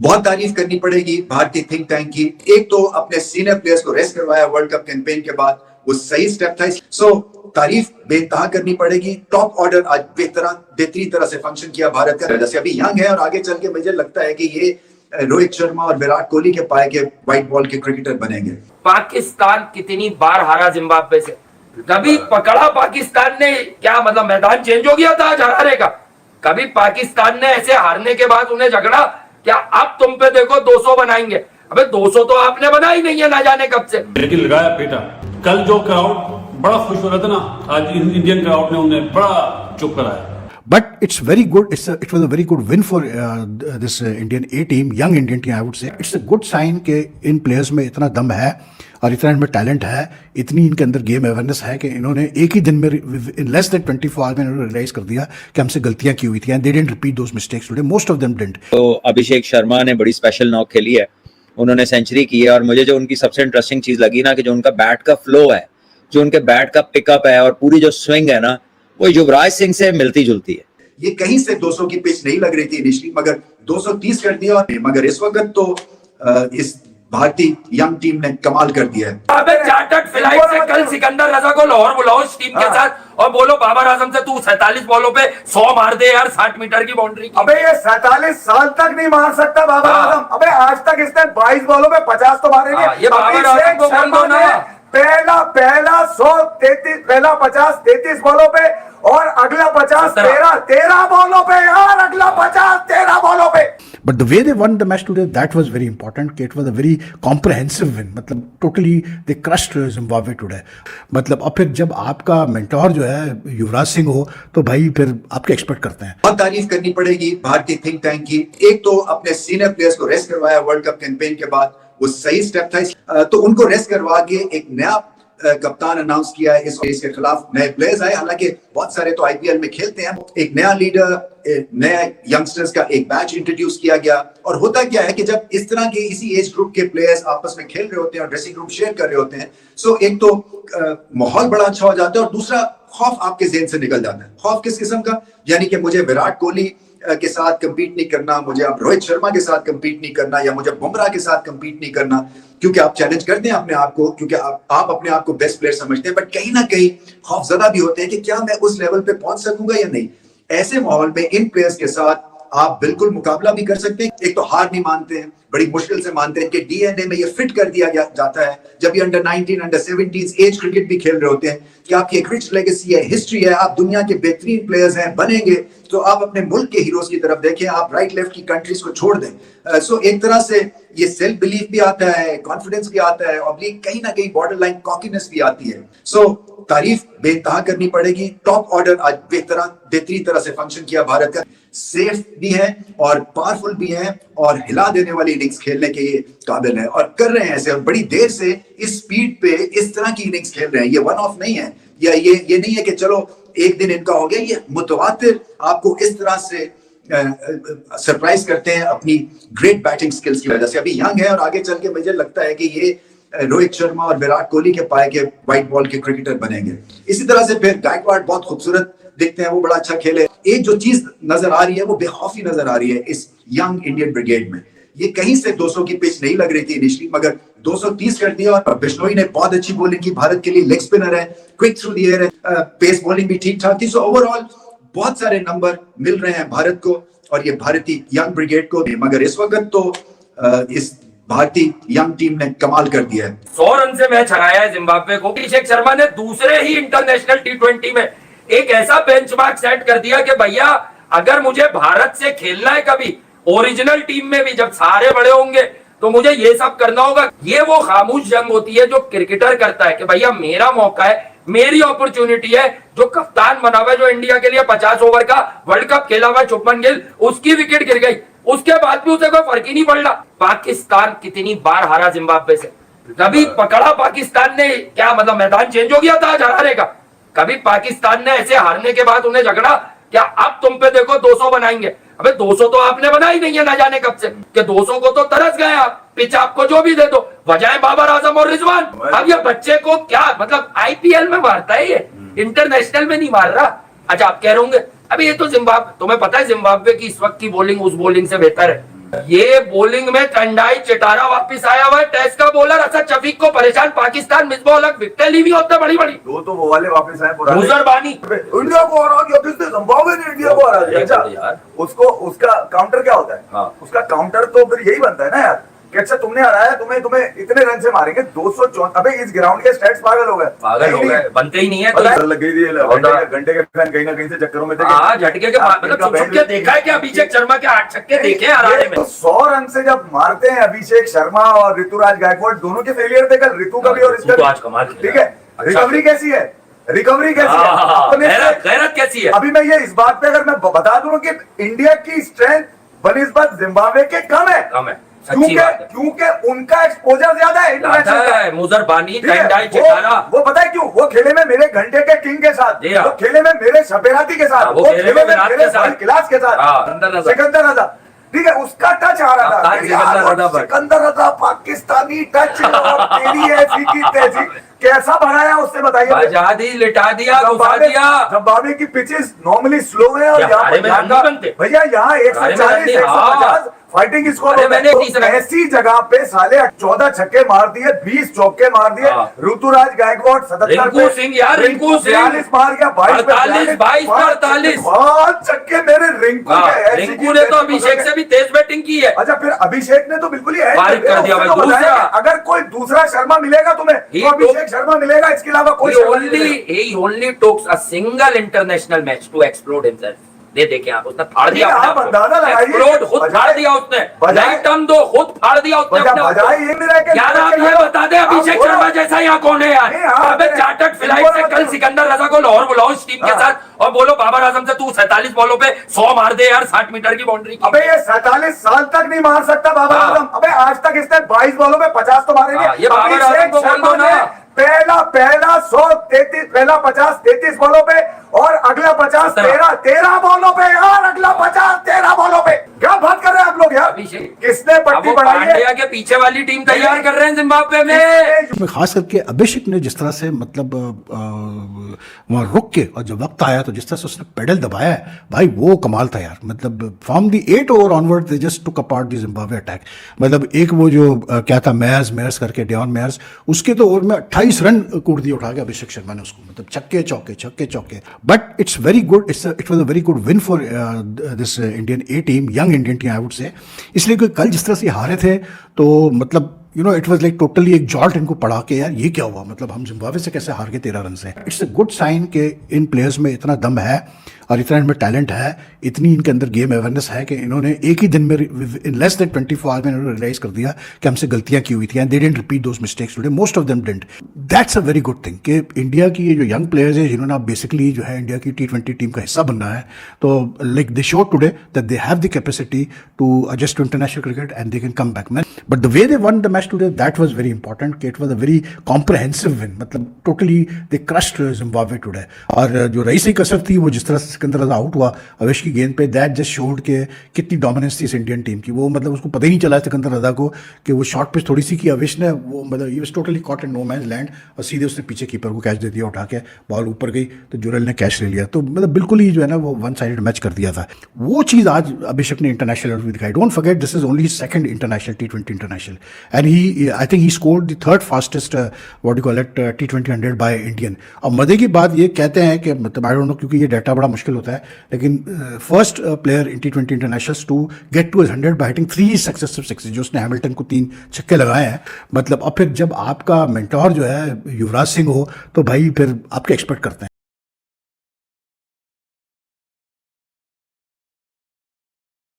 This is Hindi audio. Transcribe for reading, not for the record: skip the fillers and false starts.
बहुत तारीफ करनी पड़ेगी भारतीय थिंक टैंक की। एक तो अपने सीनियर प्लेयर्स को रेस्ट करवाया वर्ल्ड कप कैंपेन के बाद, वो सही स्टेप था। सो तारीफ बेतहा करनी पड़ेगी। टॉप ऑर्डर आज बेहतरीन तरह से फंक्शन किया भारत का। जैसे अभी यंग है और आगे चल के मुझे लगता है कि ये रोहित शर्मा और विराट कोहली के पाए के व्हाइट बॉल के क्रिकेटर बनेंगे। पाकिस्तान कितनी बार हारा जिम्बाब्वे से, कभी पकड़ा पाकिस्तान ने क्या मतलब मैदान चेंज हो गया था आज हारने का? कभी पाकिस्तान ने ऐसे हारने के बाद उन्हें झगड़ा क्या अब तुम पे देखो 200 बनाएंगे? अबे 200 तो आपने बना ही नहीं है ना जाने कब से। लेकिन लगाया बेटा, कल जो क्राउड बड़ा खुश हो रहा था ना, आज इंडियन क्राउड ने उन्हें बड़ा चुप कराया। But it's very good. It was a very good win for this Indian A team, young Indian team, I would say. It's a good sign कि इन players में इतना दम है और इतना इनमें टैलेंट है, इतनी इनके अंदर गेम अवेयरनेस है कि इन्होंने एक ही दिन में इन लेस देन 24 आवर्स में इन्होंने रियलाइज कर दिया कि हमसे गलतियां की हुई थी, and they didn't repeat those mistakes today. Most of them didn't. तो अभिषेक शर्मा ने बड़ी स्पेशल नॉक खेली है, उन्होंने सेंचुरी की है। और मुझे जो उनकी सबसे इंटरेस्टिंग चीज लगी ना, कि जो उनका बैट का फ्लो है, जो उनके बैट का पिकअप है और पूरी जो स्विंग है ना, वो युवराज सिंह से मिलती जुलती है। ये कहीं से 200 की पिच नहीं लग रही थी इनिशियली, मगर 230 कर दिया। और मगर इस वक्त तो इस भारतीय यंग टीम ने कमाल कर दिया है। अबे चार्टर्ड फ्लाइट से कल सिकंदर रजा को लाहौर बुलाओ इस टीम के साथ और बोलो बाबर आजम से तू 47 बॉलों पे 100 मार दे यार, 60 मीटर की बाउंड्री। अबे ये 47 साल तक नहीं मार सकता बाबर आजम। अबे आज तक इसने 22 बॉलों पे 50 तो मारे नहीं। ये बाबर आजम को बोल दो ना। पहला 133, पहला 50 33 बॉलों पे और अगला 50 13 बॉलों पे यार, अगला 50 13 बॉलों पे। But the way they won the match today, that was very important. It was a very comprehensive win. मतलब totally they crushed Zimbabwe today. मतलब अब फिर जब आपका मेंटोर जो है युवराज सिंह हो, तो भाई फिर आपके एक्सपेक्ट करते हैं। बहुत तारीफ करनी पड़ेगी भारतीय थिंक टैंक की। एक तो अपने सीनियर प्लेयर्स को रेस्ट करवाया वर्ल्ड कप कैंपेन के बाद, वो सही स्टेप था। तो उनको रेस्ट करवा के एक नया कप्तान अनाउंस किया है। इस के खिलाफ नए प्लेयर्स आए, हालांकि बहुत सारे तो आईपीएल में खेलते हैं। एक नया लीडर, नया यंगस्टर्स का एक बैच इंट्रोड्यूस किया गया। और होता क्या है कि जब इस तरह के इसी एज ग्रुप के प्लेयर्स आपस में खेल रहे होते हैं और ड्रेसिंग रूम शेयर कर रहे होते हैं, सो एक तो माहौल बड़ा अच्छा हो जाता है और दूसरा खौफ आपके ज़हन से निकल जाता है। खौफ किस किस्म का? यानी कि मुझे विराट कोहली के साथ कंपीट नहीं करना, मुझे अब रोहित शर्मा के साथ कंपीट नहीं करना, या मुझे बुमराह के साथ कंपीट नहीं करना, क्योंकि आप चैलेंज करते हैं अपने आप को, क्योंकि आप अपने आप को बेस्ट प्लेयर समझते हैं। बट कहीं ना कहीं खौफजदा भी होते हैं कि क्या मैं उस लेवल पे पहुंच सकूंगा या नहीं। ऐसे माहौल में इन प्लेयर्स के साथ आप बिल्कुल मुकाबला भी कर सकते हैं। एक तो हार नहीं मानते हैं, बड़ी मुश्किल से मानते हैं, कि डीएनए में ये फिट कर दिया जाता है जब ये अंडर 19 अंडर 17 एज क्रिकेट भी खेल रहे होते हैं, कि आपकी एक रिच लेगेसी है, हिस्ट्री है, आप दुनिया के बेहतरीन प्लेयर्स हैं, बनेंगे तो आप अपने मुल्क के हीरोज की तरफ देखें, आप राइट लेफ्ट की कंट्रीज को छोड़ दें। सो एक तरह से ये सेल्फ बिलीफ भी आता है, कॉन्फिडेंस भी आता है, और कहीं ना कहीं बॉर्डर लाइन कॉकीनेस भी आती है। सो तारीफ बेतहा करनी पड़ेगी। टॉप ऑर्डर आज बेहतरीन तरह से फंक्शन किया भारत का। सेफ भी है और पावरफुल भी है और हिला देने वाली इनिंग्स खेलने के ये काबिल है और कर रहे हैं ऐसे, और बड़ी देर से इस स्पीड पे इस तरह की इनिंग्स खेल रहे हैं। ये वन ऑफ नहीं है, या ये नहीं है कि चलो एक दिन इनका हो गया। ये मुतवातिर आपको इस तरह से सरप्राइज करते हैं अपनी ग्रेट बैटिंग स्किल्स की वजह से। अभी यंग है और आगे चल के मुझे लगता है कि ये रोहित शर्मा और विराट कोहली के पाए के व्हाइट बॉल के क्रिकेटर बनेंगे। इसी तरह से फिर गायकवाड़ बहुत खूबसूरत दिखते हैं, वो बड़ा अच्छा खेले। एक जो चीज नजर आ रही है वो बेखौफी नजर आ रही है इस यंग इंडियन ब्रिगेड में। ये कहीं से 200 की पिच नहीं लग रही थी इनिशियली, मगर 230 कर दिया। और बिश्नोई ने बहुत अच्छी बॉलिंग की, भारत के लिए लेग स्पिनर है, क्विक थ्रू द एयर है, पेस बॉलिंग भी ठीक ठाक थी। सो ओवरऑल बहुत सारे नंबर मिल रहे हैं भारत को और ये भारतीय यंग ब्रिगेड को। मगर इस वक्त तो इस भारतीय यंग टीम ने कमाल कर दिया है। 100 रन से मैच हराया है जिम्बाब्वे को। अभिषेक शर्मा ने दूसरे ही इंटरनेशनल T20 में एक ऐसा बेंचमार्क सेट कर दिया कि भैया अगर मुझे भारत से खेलना है कभी ओरिजिनल टीम में भी, जब सारे बड़े होंगे, तो मुझे ये सब करना होगा। ये वो खामोश जंग होती है जो क्रिकेटर करता है कि भैया मेरा मौका है, मेरी अपॉर्चुनिटी है। जो कप्तान बना हुआ है, जो इंडिया के लिए 50 ओवर का वर्ल्ड कप खेला हुआ शुभमन गिल, उसकी विकेट गिर गई, उसके बाद भी उसे कोई फर्क ही नहीं पड़ रहा। पाकिस्तान कितनी बार हारा जिम्बाब्वे से, कभी पकड़ा पाकिस्तान ने क्या मतलब मैदान चेंज हो गया था आज हारने का? कभी पाकिस्तान ने ऐसे हारने के बाद उन्हें झगड़ा क्या अब तुम पे देखो 200 बनाएंगे? अबे 200 तो आपने बना ही नहीं है ना जाने कब से, कि 200 को तो तरस गए आप। पिच आपको जो भी दे दो, बजाय बाबर आजम और रिजवान। अब ये बच्चे को क्या मतलब आईपीएल में मारता है, ये इंटरनेशनल में नहीं मार रहा। अच्छा आप कह रहे होंगे अभी ये तो जिम्बाब्वे, तुम्हें पता है जिम्बाब्वे की इस वक्त की बॉलिंग उस बॉलिंग से बेहतर है। ये बॉलिंग में टंडाई चिटारा वापस आया हुआ है, टेस्ट का बॉलर असद शफीक को परेशान, पाकिस्तान मिसबाह अलग विकेटें ली हुई होते बड़ी बड़ी। दो तो वो वाले वापस आए पुराने। मुजर बानी इंडिया को हरा दिया, किसने जिम्बाब्वे ने इंडिया को हरा दिया। अच्छा यार उसको उसका काउंटर क्या होता है? हाँ। उसका काउंटर तो फिर यही बनता है ना यार कि अच्छा तुमने हराया, तुम्हें इतने रन से मारेंगे 204। अबे इस ग्राउंड के स्टैट्स पागल हो गए, पागल हो गए, बनते ही नहीं है। पता है, लग गई थी घंटे के फैन कहीं ना कहीं से चक्करों में थे। हाँ झटके के मतलब छुप के देखा है कि अभिषेक शर्मा के 8 छक्के देखे हैं हराने में। 100 रन से जब मारते हैं अभिषेक शर्मा और ऋतुराज गायकवाड़, दोनों के फेलियर थे कल, ऋतु का भी और इसका तो आज कमाल भी। ठीक है, रिकवरी कैसी है? रिकवरी कैसी है? अपने से- गैरत कैसी है? अभी मैं ये इस बात पे अगर मैं बता दूं कि इंडिया की स्ट्रेंथ बनिस्बत जिम्बाब्वे के कम है, सच्ची बात है। क्योंकि उनका एक्सपोजर ज्यादा है इंटरनेशनल का। मुजर बानी ठीक है? टंडाई चिटारा वो पता है क्यों? वो खेले में मेरे घंटे के किंग के साथ, जी हाँ। वो खेले में मेरे शपेराती के साथ, हाँ, वो वो खेले खेले में में विराट मेरे के साथ। क्लास के साथ, हाँ, सिकंदर रजा। सिकंदर रजा। ठीक है, उसका टच आ रहा था। कप्तान अरे सिकंदर यार, रजा पर। सिकंदर रजा पाकिस्तानी टच और तेरी ऐसी की तैसी कैसा बनाया उससे बताइए। बजा दी, लिटा दिया, घुसा दिया। जिम्बाब्वे की पिचेस नॉर्मली स्लो है और यहाँ हमारे में यहाँ रन नहीं बनते। भैया यहाँ 140 150 फाइटिंग स्कोर अरे मैंने 30 रन- ऐसी जगह पे साले 14 छक्के मार दिए, 20 चौके मार दिए। हाँ। ऋतुराज गायकवाड़ 77 रिंकू सिंह यार, रिंकू सिंह 42 मार गया, 22 पे 48, 22 पे 48। 5 छक्के मेरे रिंकू के, ऐसी रिंकू की ने तो तैसी अभिषेक गुजर से भी तेज बैटिंग की है। अच्छा फिर अभिषेक ने तो बिल्कुल ही ऐड बारिक कर दिया भाई, उसने तो बताया दूसरा। कि अगर कोई दूसरा शर्मा मिलेगा तुम्हें He तो अभिषेक took- शर्मा मिलेगा, इसके अलावा कोई He शर्मा नहीं मिलेगा। only took a single international match to explode himself. दे देखे आप, उसने फाड़ दिया ठीक है, अपने आप आप को। अंदाजा लगाइए। Explode खुद बजाय- फाड़ दिया उसने। बजाय- Right arm दो, खुद फाड़ दिया उसने अपने आप बजाय को। ये नहीं रहे कि- यार आप ये बता दे अभिषेक आप शर्मा जैसा यहाँ कौन है यार? नहीं, आप- अबे चार्टर्ड फ्लाइट से कल सिकंदर रजा को लाहौर बुलाओ इस टीम के हाँ। साथ और बोलो बाबर आजम से तू 47 बॉलों पे 100 मार दे यार, 60 मीटर की बाउंड्री की। अबे ये 47 साल तक नहीं मार सकता बाबर हाँ। आजम। अबे आज तक इसने 22 बॉलों में 50 तो मारे नहीं। हाँ, ये बाबर अभिषेक आजम को बोल शर्मा दो ना। ने पहला 133 पहला 50 33 बॉलों पे और अगला 50 13 बॉलों पे यार, अगला 50 13 बॉलों पे। क्या बात कर रहे हैं आप लोग यार? अभिषेक किसने अब पट्टी वो बढ़ाई है? पांड्या के पीछे वाली टीम तैयार कर रहे हैं जिम्बाब्वे में। में खास करके अभिषेक ने जिस तरह से मतलब वहाँ रुक के और जब वक्त आया तो जिस तरह से उसने पेडल दबाया है भाई, वो कमाल था यार। मतलब from the 8 over onward they just took apart the Zimbabwe attack. मतलब एक वो जो क्या था मेयर्स करके डेवन मेयर्स, उसके तो ओवर में 28 रन कूट दिए उठा के अभिषेक शर्मा ने उसको, मतलब छक्के चौके। But it's very good, it was a very good win for this Indian A team, young Indian team I would say. इसलिए कि कल जिस तरह से हारे थे तो मतलब इट वॉज लाइक टोटली एक जॉल्ट इनको पड़ा के यार ये क्या हुआ, मतलब हम जिम्बाब्वे से कैसे हार गए 13 रन से। इट्स अ गुड साइन कि इन प्लेयर्स में इतना दम है और इतना इनमें टैलेंट है, इतनी इनके अंदर गेम अवेयरनेस है कि इन्होंने एक ही दिन में इन लेस देन 24 आवर्स में इन्होंने रियलाइज कर दिया कि हमसे गलतियां की हुई थी and they didn't repeat those mistakes today, most of them didn't. That's a very good thing कि इंडिया की ये जो यंग प्लेयर्स है जिन्होंने आप बेसिकली जो है इंडिया की T20 टीम का हिस्सा बनना है, तो like they show today that they have the capacity to adjust to international cricket and they can come back man. But the way they won the match today that was very important कि it was a very comprehensive win, मतलब totally they crushed Zimbabwe today. और जो रईसी कसर थी वो जिस तरह से सिकंदर रजा आउट हुआ अवेश की गेंद पे, दैट जस्ट शोड के कितनी डोमिनेंस थी इस इंडियन टीम की। वो मतलब उसको पता ही नहीं चला सिकंदर रजा को कि वो शॉर्ट पिच थोड़ी सी की अवेश ने, वो मतलब ही was totally caught in no man's land और सीधे उसने पीछे कीपर को कैच दे दिया उठा के, बॉल ऊपर गई तो जुरल ने कैच ले लिया। तो मतलब बिल्कुल ही जो है ना वो वन साइडेड मैच कर दिया था। वो चीज़ आज अभिषेक ने इंटरनेशनल लेवल पे दिखाई। Don't forget this is only second international T20 international and he I think he scored the third fastest what you call it T20 100 by Indian. और मजे की बात ये कहते हैं कि मतलब आई डोंट नो क्योंकि ये डाटा बड़ा मुश्किल होता है, लेकिन first player in T20 internationals to get to 100 by hitting 3 successive sixes, जो उसने हैमिल्टन को 3 छक्के लगाए हैं। मतलब अब फिर जब आपका मेंटोर जो है युवराज सिंह हो तो भाई फिर आपके एक्सपेक्ट करते हैं।